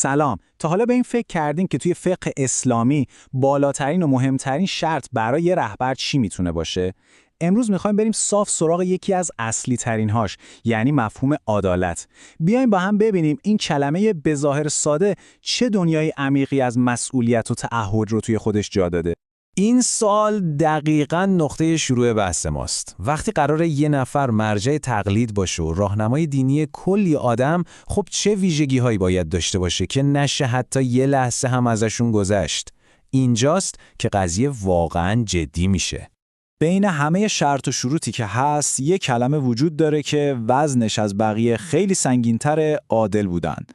سلام، تا حالا به این فکر کردین که توی فقه اسلامی بالاترین و مهمترین شرط برای یه رهبر چی میتونه باشه؟ امروز میخوایم بریم صاف سراغ یکی از اصلی ترین هاش، یعنی مفهوم عدالت. بیایم با هم ببینیم این کلمه به ظاهر ساده چه دنیای عمیقی از مسئولیت و تعهد رو توی خودش جا داده. این سوال دقیقاً نقطه شروع بحث ماست. وقتی قراره یه نفر مرجع تقلید باشه و راهنمای دینی کلی آدم، خب چه ویژگی‌هایی باید داشته باشه که نشه حتی یه لحظه هم ازشون گذشت؟ اینجاست که قضیه واقعاً جدی میشه. بین همه شرط و شروطی که هست، یه کلمه وجود داره که وزنش از بقیه خیلی سنگین‌تر، عادل بودن.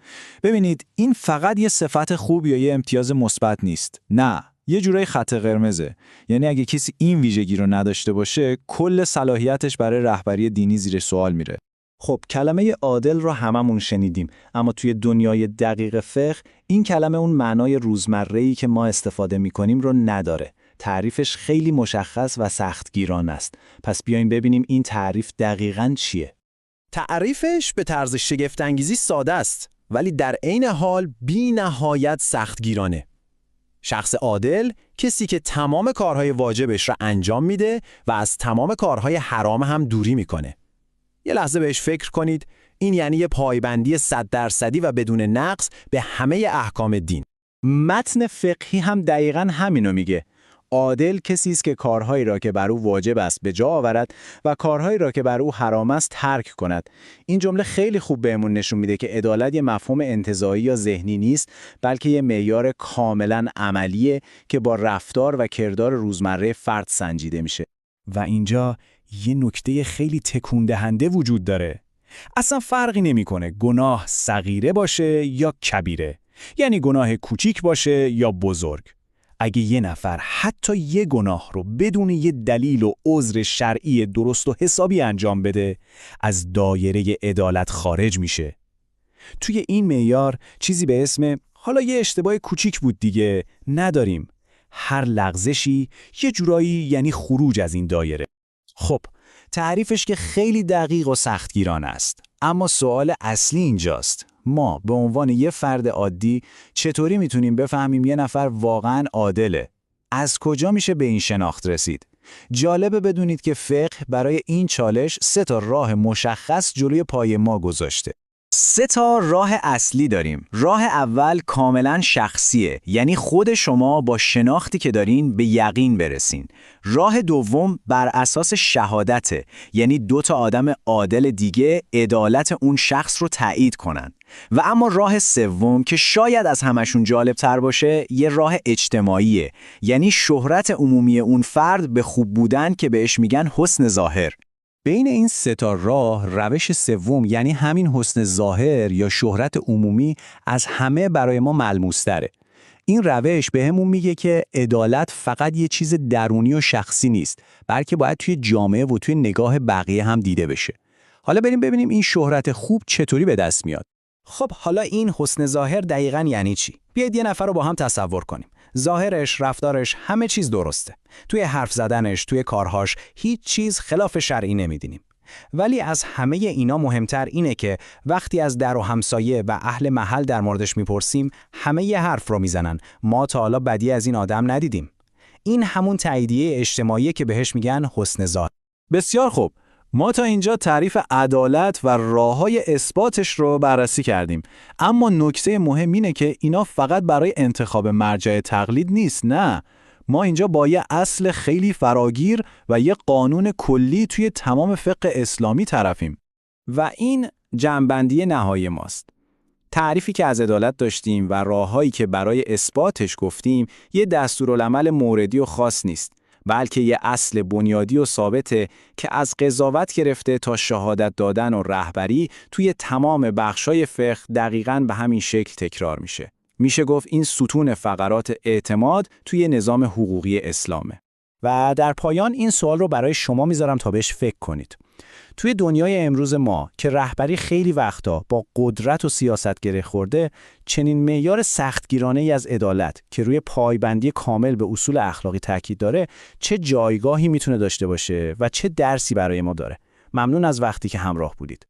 ببینید، این فقط یه صفت خوب یا یه امتیاز مثبت نیست. نه، یه جورای خط قرمزه. یعنی اگه کسی این ویژگی رو نداشته باشه، کل صلاحیتش برای رهبری دینی زیر سوال میره. خب کلمه عادل رو هممون شنیدیم، اما توی دنیای دقیق فقه این کلمه اون معنای روزمره‌ای که ما استفاده می‌کنیم رو نداره. تعریفش خیلی مشخص و سختگیرانه است. پس بیایم ببینیم این تعریف دقیقاً چیه. تعریفش به طرز شگفت‌انگیزی ساده است، ولی در عین حال بی‌نهایت سختگیرانه. شخص عادل کسی که تمام کارهای واجبش را انجام میده و از تمام کارهای حرام هم دوری میکنه. یه لحظه بهش فکر کنید، این یعنی یه پایبندی 100% و بدون نقص به همه احکام دین. متن فقهی هم دقیقاً همینو میگه. عادل کسی است که کارهایی را که بر او واجب است به جا آورد و کارهایی را که بر او حرام است ترک کند. این جمله خیلی خوب بهمون نشون میده که عدالت یه مفهوم انتزاعی یا ذهنی نیست، بلکه یه معیار کاملاً عملیه که با رفتار و کردار روزمره فرد سنجیده میشه. و اینجا یه نکته خیلی تکون دهنده وجود داره. اصلا فرقی نمیکنه گناه صغیره باشه یا کبیره، یعنی گناه کوچیک باشه یا بزرگ. اگه یه نفر حتی یه گناه رو بدون یه دلیل و عذر شرعی درست و حسابی انجام بده، از دایره عدالت خارج میشه. توی این معیار چیزی به اسم حالا یه اشتباه کوچیک بود دیگه نداریم. هر لغزشی یه جورایی یعنی خروج از این دایره. خب، تعریفش که خیلی دقیق و سختگیرانه است، اما سوال اصلی اینجاست: ما به عنوان یه فرد عادی چطوری میتونیم بفهمیم یه نفر واقعاً عادله؟ از کجا میشه به این شناخت رسید؟ جالبه بدونید که فقه برای این چالش 3 راه مشخص جلوی پای ما گذاشته. 3 راه اصلی داریم. راه اول کاملا شخصیه، یعنی خود شما با شناختی که دارین به یقین برسین. راه دوم بر اساس شهادته، یعنی 2 آدم عادل دیگه عدالت اون شخص رو تایید کنن. و اما راه سوم که شاید از همشون جالب تر باشه، یه راه اجتماعیه، یعنی شهرت عمومی اون فرد به خوب بودن که بهش میگن حسن ظاهر. بین این 3 راه، روش سوم یعنی همین حسن ظاهر یا شهرت عمومی از همه برای ما ملموس‌تره. این روش بهمون میگه که عدالت فقط یه چیز درونی و شخصی نیست، بلکه باید توی جامعه و توی نگاه بقیه هم دیده بشه. حالا بریم ببینیم این شهرت خوب چطوری به دست میاد. خب حالا این حسن ظاهر دقیقاً یعنی چی؟ بیایید یه نفر رو با هم تصور کنیم. ظاهرش، رفتارش، همه چیز درسته. توی حرف زدنش، توی کارهاش هیچ چیز خلاف شرعی نمیدینیم. ولی از همه اینا مهمتر اینه که وقتی از در و همسایه و اهل محل در موردش میپرسیم، همه یه حرف رو میزنن: ما تا حالا بدی از این آدم ندیدیم. این همون تاییدیه اجتماعی که بهش میگن حسن ظاهر. بسیار خوب. ما تا اینجا تعریف عدالت و راه‌های اثباتش رو بررسی کردیم، اما نکته مهم اینه که اینا فقط برای انتخاب مرجع تقلید نیست. نه، ما اینجا با یه اصل خیلی فراگیر و یه قانون کلی توی تمام فقه اسلامی طرفیم. و این جمع‌بندی نهایی ماست. تعریفی که از عدالت داشتیم و راه‌هایی که برای اثباتش گفتیم یه دستورالعمل موردی و خاص نیست، بلکه یه اصل بنیادی و ثابته که از قضاوت گرفته تا شهادت دادن و رهبری توی تمام بخشای فقه دقیقاً به همین شکل تکرار میشه. میشه گفت این ستون فقرات اعتماد توی نظام حقوقی اسلامه. و در پایان این سوال رو برای شما میذارم تا بهش فکر کنید. توی دنیای امروز ما که رهبری خیلی وقتا با قدرت و سیاست گره خورده، چنین معیار سختگیرانه‌ای از عدالت که روی پایبندی کامل به اصول اخلاقی تاکید داره، چه جایگاهی میتونه داشته باشه و چه درسی برای ما داره. ممنون از وقتی که همراه بودید.